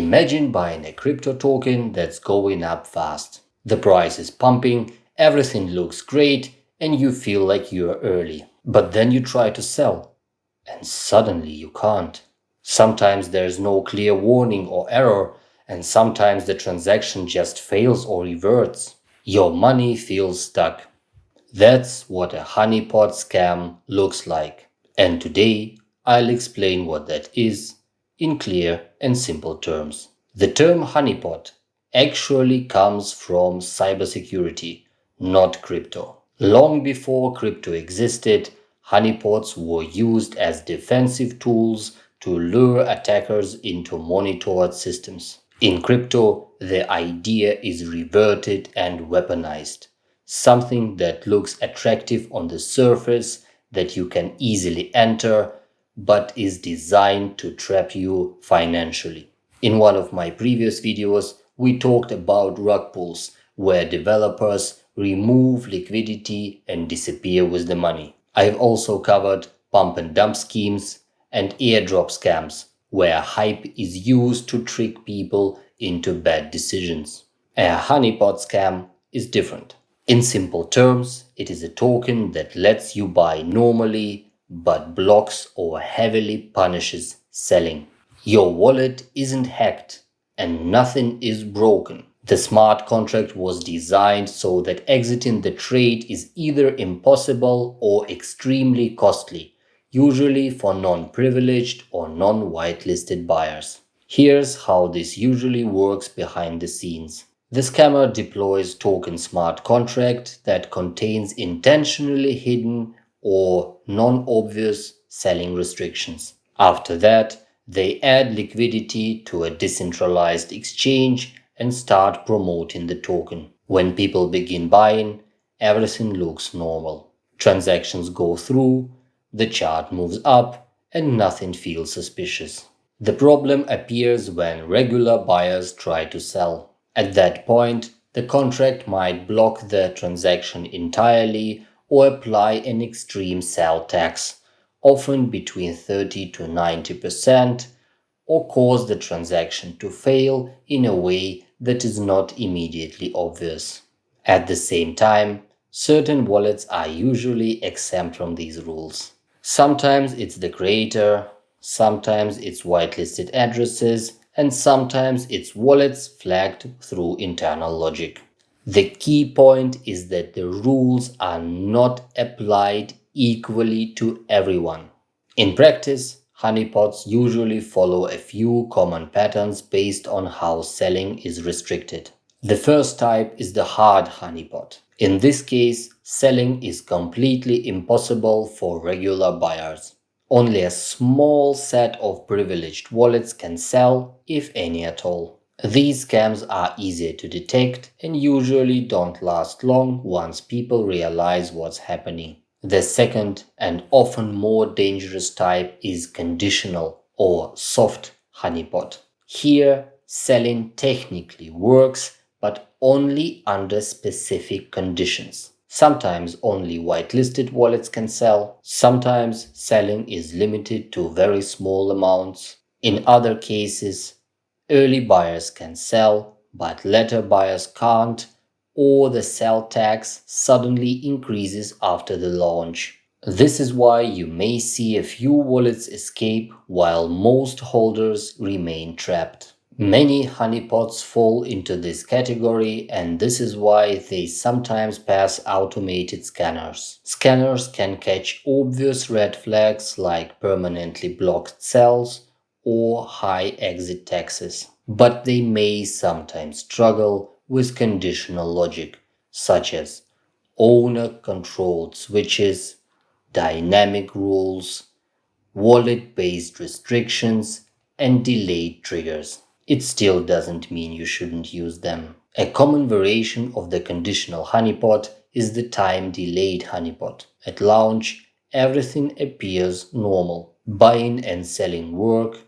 Imagine buying a crypto token that's going up fast. The price is pumping, everything looks great, and you feel like you're early. But then you try to sell, and suddenly you can't. Sometimes there's no clear warning or error, and sometimes the transaction just fails or reverts. Your money feels stuck. That's what a honeypot scam looks like. And today, I'll explain what that is in clear and simple terms. The term honeypot actually comes from cybersecurity, not crypto. Long before crypto existed, honeypots were used as defensive tools to lure attackers into monitored systems. In crypto, the idea is reverted and weaponized. Something that looks attractive on the surface, that you can easily enter, but is designed to trap you financially. In one of my previous videos, we talked about rug pulls, where developers remove liquidity and disappear with the money. I've also covered pump and dump schemes and airdrop scams, where hype is used to trick people into bad decisions. A honeypot scam is different. In simple terms, it is a token that lets you buy normally but blocks or heavily punishes selling. Your wallet isn't hacked and nothing is broken. The smart contract was designed so that exiting the trade is either impossible or extremely costly, usually for non-privileged or non-whitelisted buyers. Here's how this usually works behind the scenes. The scammer deploys token smart contract that contains intentionally hidden or non-obvious selling restrictions. After that, they add liquidity to a decentralized exchange and start promoting the token. When people begin buying, everything looks normal. Transactions go through, the chart moves up, and nothing feels suspicious. The problem appears when regular buyers try to sell. At that point, the contract might block the transaction entirely or apply an extreme sell tax, often between 30 to 90%, or cause the transaction to fail in a way that is not immediately obvious. At the same time, certain wallets are usually exempt from these rules. Sometimes it's the creator, sometimes it's whitelisted addresses, and sometimes it's wallets flagged through internal logic. The key point is that the rules are not applied equally to everyone. In practice, honeypots usually follow a few common patterns based on how selling is restricted. The first type is the hard honeypot. In this case, selling is completely impossible for regular buyers. Only a small set of privileged wallets can sell, if any at all. These scams are easier to detect and usually don't last long once people realize what's happening. The second and often more dangerous type is conditional or soft honeypot. Here, selling technically works, but only under specific conditions. Sometimes only whitelisted wallets can sell. Sometimes selling is limited to very small amounts. In other cases, early buyers can sell, but later buyers can't, or the sell tax suddenly increases after the launch. This is why you may see a few wallets escape while most holders remain trapped. Many honeypots fall into this category, and this is why they sometimes pass automated scanners. Scanners can catch obvious red flags like permanently blocked sells or high exit taxes, but they may sometimes struggle with conditional logic, such as owner-controlled switches, dynamic rules, wallet-based restrictions, and delayed triggers. It still doesn't mean you shouldn't use them. A common variation of the conditional honeypot is the time-delayed honeypot. At launch, everything appears normal. Buying and selling work,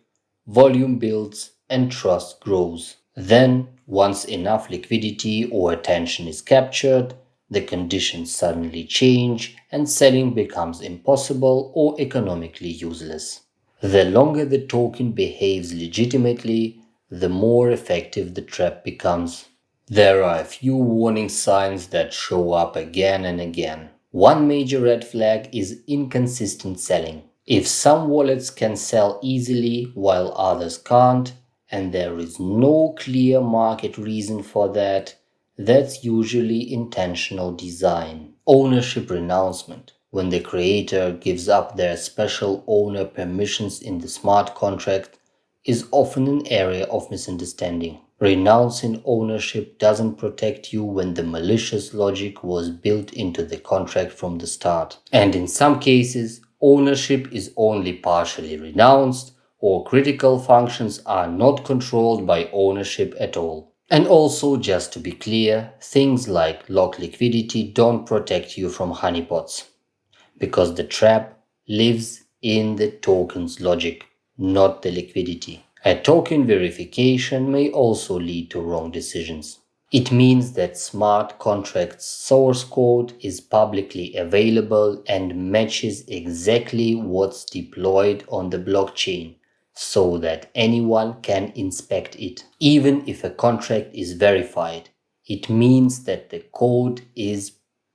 volume builds, and trust grows. Then, once enough liquidity or attention is captured, the conditions suddenly change and selling becomes impossible or economically useless. The longer the token behaves legitimately, the more effective the trap becomes. There are a few warning signs that show up again and again. One major red flag is inconsistent selling. If some wallets can sell easily while others can't, and there is no clear market reason for that, that's usually intentional design. Ownership renouncement. When the creator gives up their special owner permissions in the smart contract, is often an area of misunderstanding. Renouncing ownership doesn't protect you when the malicious logic was built into the contract from the start. And in some cases, ownership is only partially renounced, or critical functions are not controlled by ownership at all. And also, just to be clear, things like lock liquidity don't protect you from honeypots, because the trap lives in the token's logic, not the liquidity. A token verification may also lead to wrong decisions. It means that smart contract's source code is publicly available and matches exactly what's deployed on the blockchain, so that anyone can inspect it. Even if a contract is verified, it means that the code is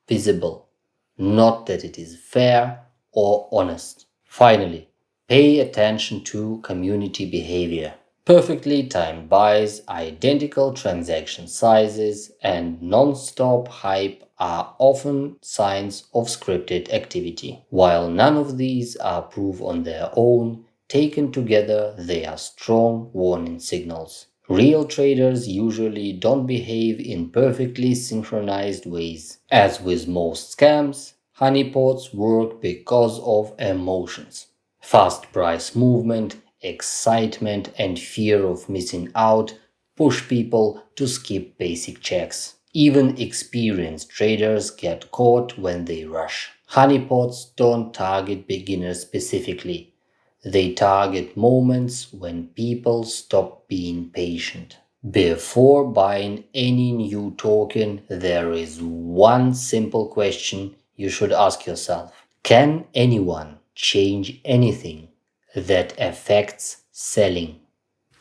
visible, not that it is fair or honest. Finally, pay attention to community behavior. Perfectly timed buys, identical transaction sizes, and non-stop hype are often signs of scripted activity. While none of these are proof on their own, taken together they are strong warning signals. Real traders usually don't behave in perfectly synchronized ways. As with most scams, honeypots work because of emotions. Fast price movement, excitement, and fear of missing out push people to skip basic checks. Even experienced traders get caught when they rush. Honeypots don't target beginners specifically. They target moments when people stop being patient. Before buying any new token, there is one simple question you should ask yourself. Can anyone change anything that affects selling?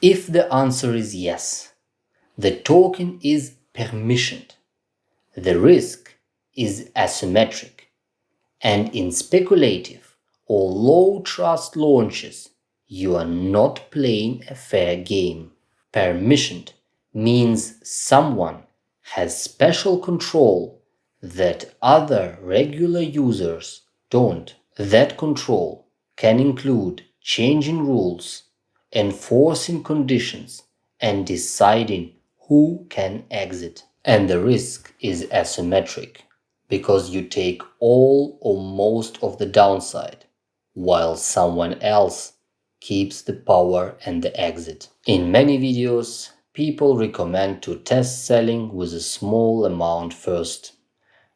If the answer is yes, the token is permissioned, the risk is asymmetric, and in speculative or low trust launches, you are not playing a fair game. Permissioned means someone has special control that other regular users don't. That control can include changing rules, enforcing conditions, and deciding who can exit. And the risk is asymmetric because you take all or most of the downside, while someone else keeps the power and the exit. In many videos, people recommend to test selling with a small amount first.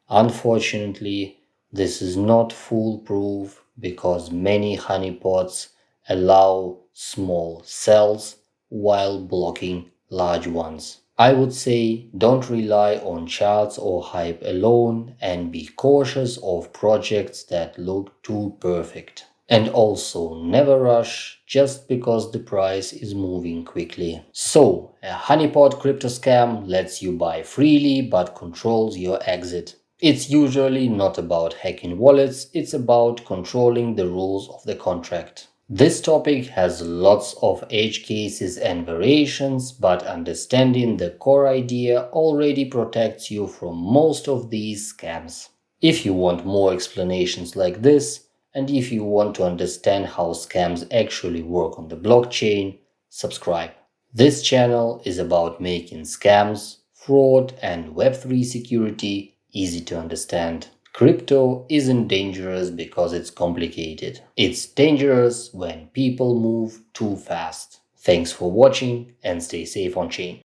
Unfortunately, this is not foolproof because many honeypots allow small sells while blocking large ones. I would say don't rely on charts or hype alone and be cautious of projects that look too perfect. And also never rush just because the price is moving quickly. So, a honeypot crypto scam lets you buy freely but controls your exit. It's usually not about hacking wallets, it's about controlling the rules of the contract. This topic has lots of edge cases and variations, but understanding the core idea already protects you from most of these scams. If you want more explanations like this, and if you want to understand how scams actually work on the blockchain, subscribe. This channel is about making scams, fraud, and Web3 security easy to understand. Crypto isn't dangerous because it's complicated. It's dangerous when people move too fast. Thanks for watching and stay safe on chain.